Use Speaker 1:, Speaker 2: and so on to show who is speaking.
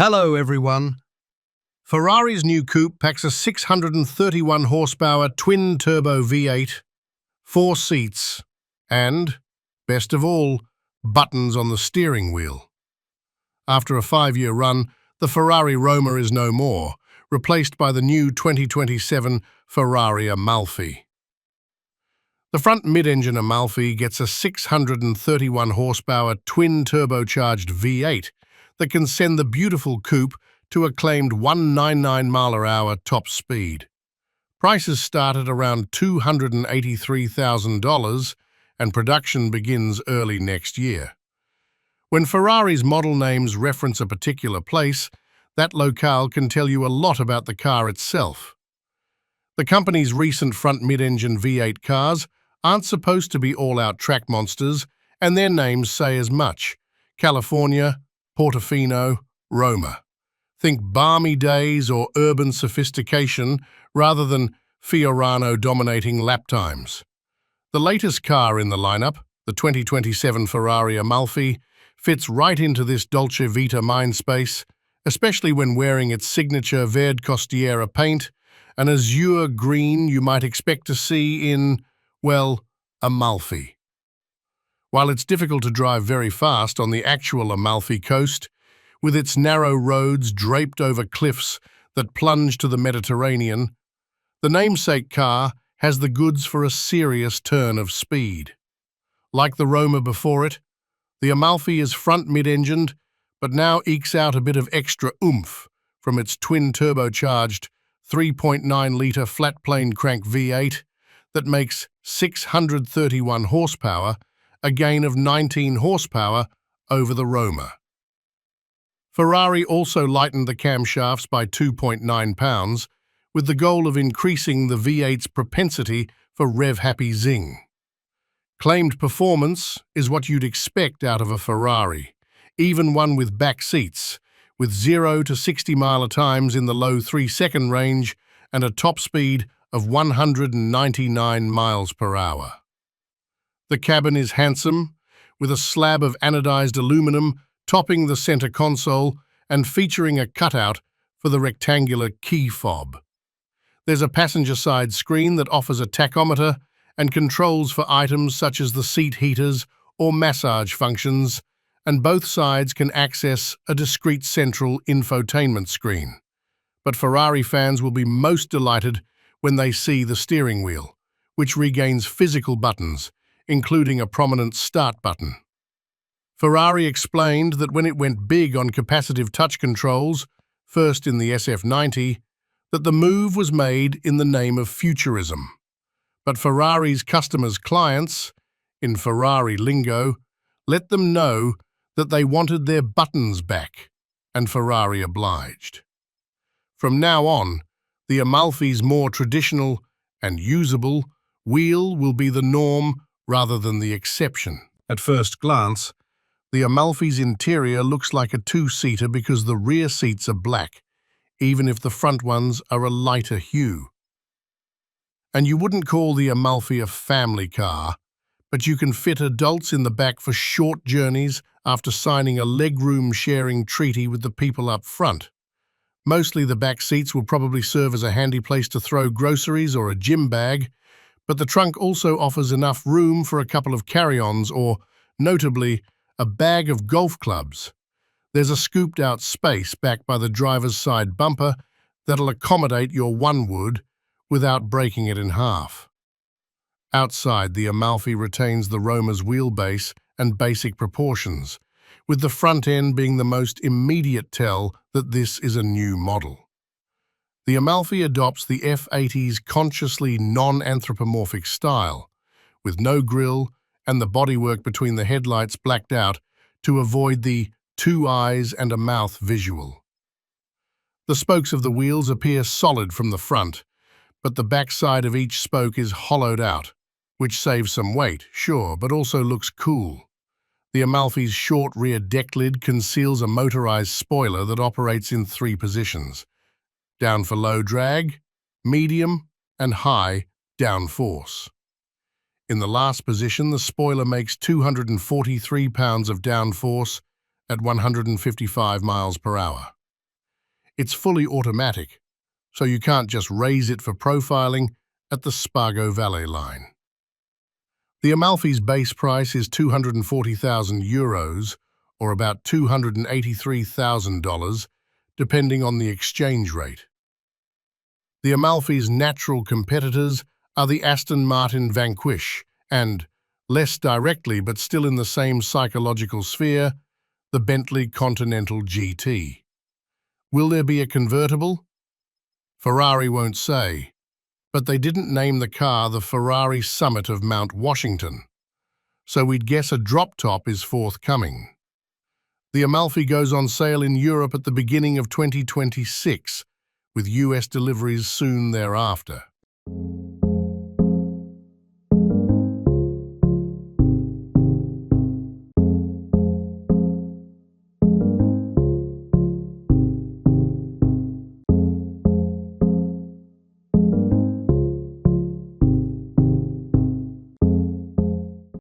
Speaker 1: Hello everyone. Ferrari's new coupe packs a 631 horsepower twin-turbo V8, 4 seats, and, best of all, buttons on the steering wheel. After a 5-year run, the Ferrari Roma is no more, replaced by the new 2027 Ferrari Amalfi. The front mid-engine Amalfi gets a 631 horsepower twin-turbocharged V8 that can send the beautiful coupe to a claimed 199 mile/hour top speed. Prices start at around $283,000 and production begins early next year. When Ferrari's model names reference a particular place, that locale can tell you a lot about the car itself. The company's recent front mid-engine V8 cars aren't supposed to be all-out track monsters, and their names say as much: California, Portofino, Roma. Think balmy days or urban sophistication rather than Fiorano-dominating lap times. The latest car in the lineup, the 2027 Ferrari Amalfi, fits right into this Dolce Vita mindspace, especially when wearing its signature Verde Costiera paint, an azure green you might expect to see in, well, Amalfi. While it's difficult to drive very fast on the actual Amalfi Coast, with its narrow roads draped over cliffs that plunge to the Mediterranean, the namesake car has the goods for a serious turn of speed. Like the Roma before it, the Amalfi is front mid-engined, but now ekes out a bit of extra oomph from its twin-turbocharged 3.9-litre flat-plane crank V8 that makes 631 horsepower, a gain of 19 horsepower over the Roma. Ferrari also lightened the camshafts by 2.9 pounds, with the goal of increasing the V8's propensity for rev-happy zing. Claimed performance is what you'd expect out of a Ferrari, even one with back seats, with 0 to 60 mile/times in the low 3-second range and a top speed of 199 miles per hour. The cabin is handsome, with a slab of anodized aluminum topping the center console and featuring a cutout for the rectangular key fob. There's a passenger side screen that offers a tachometer and controls for items such as the seat heaters or massage functions, and both sides can access a discrete central infotainment screen. But Ferrari fans will be most delighted when they see the steering wheel, which regains physical buttons, including a prominent start button. Ferrari explained that when it went big on capacitive touch controls, first in the SF90, that the move was made in the name of futurism. But Ferrari's customers' clients, in Ferrari lingo, let them know that they wanted their buttons back, and Ferrari obliged. From now on, the Amalfi's more traditional and usable wheel will be the norm rather than the exception. At first glance, the Amalfi's interior looks like a two-seater because the rear seats are black, even if the front ones are a lighter hue. And you wouldn't call the Amalfi a family car, but you can fit adults in the back for short journeys after signing a legroom-sharing treaty with the people up front. Mostly the back seats will probably serve as a handy place to throw groceries or a gym bag, but the trunk also offers enough room for a couple of carry-ons or, notably, a bag of golf clubs. There's a scooped-out space back by the driver's side bumper that'll accommodate your one wood without breaking it in half. Outside, the Amalfi retains the Roma's wheelbase and basic proportions, with the front end being the most immediate tell that this is a new model. The Amalfi adopts the F80's consciously non-anthropomorphic style, with no grille and the bodywork between the headlights blacked out to avoid the 2 eyes and a mouth visual. The spokes of the wheels appear solid from the front, but the backside of each spoke is hollowed out, which saves some weight, sure, but also looks cool. The Amalfi's short rear deck lid conceals a motorized spoiler that operates in 3 positions: down for low drag, medium, and high downforce. In the last position, the spoiler makes 243 pounds of downforce at 155 miles per hour. It's fully automatic, so you can't just raise it for profiling at the Spago Valley line. The Amalfi's base price is €240,000, or about $283,000, depending on the exchange rate. The Amalfi's natural competitors are the Aston Martin Vanquish and, less directly but still in the same psychological sphere, the Bentley Continental GT. Will there be a convertible? Ferrari won't say, but they didn't name the car the Ferrari Summit of Mount Washington, so we'd guess a drop top is forthcoming. The Amalfi goes on sale in Europe at the beginning of 2026, with US deliveries soon thereafter.